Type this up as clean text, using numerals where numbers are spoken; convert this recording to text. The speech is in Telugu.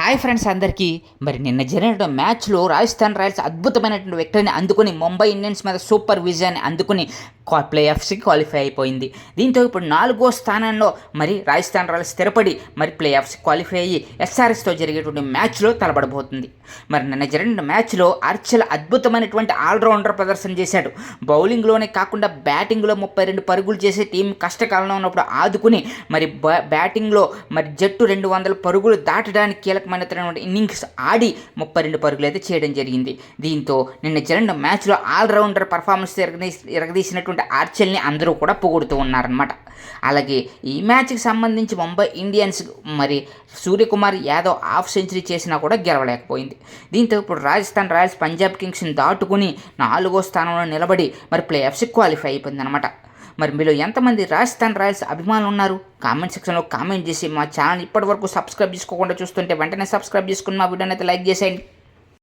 హాయ్ ఫ్రెండ్స్ అందరికీ. మరి నిన్న జరిగిన మ్యాచ్లో రాజస్థాన్ రాయల్స్ అద్భుతమైనటువంటి విక్టరీని అందుకుని ముంబై ఇండియన్స్ మీద సూపర్ విజయాన్ని అందుకుని ప్లే ఆఫ్స్కి క్వాలిఫై అయిపోయింది. దీంతో ఇప్పుడు 4వ స్థానంలో మరి రాజస్థాన్ రాయల్స్ స్థిరపడి మరి ప్లే ఆఫ్స్ క్వాలిఫై అయ్యి ఎస్ఆర్ఎస్తో జరిగేటువంటి మ్యాచ్లో తలబడబోతుంది. మరి నిన్న జరిగిన మ్యాచ్లో ఆర్చర్ అద్భుతమైనటువంటి ఆల్రౌండర్ ప్రదర్శన చేశాడు. బౌలింగ్లోనే కాకుండా బ్యాటింగ్లో 32 పరుగులు చేసి టీం కష్టకాలంలో ఉన్నప్పుడు ఆదుకుని మరి బ్యాటింగ్లో మరి జట్టు 200 పరుగులు దాటడానికి కీలకమైనటువంటి ఇన్నింగ్స్ ఆడి 32 పరుగులు అయితే చేయడం జరిగింది. దీంతో నిన్న జరిగిన మ్యాచ్లో ఆల్రౌండర్ పర్ఫార్మెన్స్ ఎరగదీసినటువంటి ఆర్చర్ని అందరూ కూడా పొగుడుతూ ఉన్నారనమాట. అలాగే ఈ మ్యాచ్కి సంబంధించి ముంబై ఇండియన్స్ మరి సూర్యకుమార్ యాదవ్ హాఫ్ సెంచరీ చేసినా కూడా గెలవలేకపోయింది. దీంతో ఇప్పుడు రాజస్థాన్ రాయల్స్ పంజాబ్ కింగ్స్ని దాటుకుని 4వ స్థానంలో నిలబడి మరి ప్లే ఆఫ్స్కి క్వాలిఫై అయిపోయింది అనమాట. మరి మీలో ఎంతమంది రాజస్థాన్ రాయల్స్ అభిమానులు ఉన్నారు? కామెంట్ సెక్షన్లో కామెంట్ చేసి మా ఛానల్ ఇప్పటివరకు సబ్స్క్రైబ్ చేసుకోకుండా చూస్తుంటే వెంటనే సబ్స్క్రైబ్ చేసుకుని మా వీడియోని అయితే లైక్ చేసేయండి.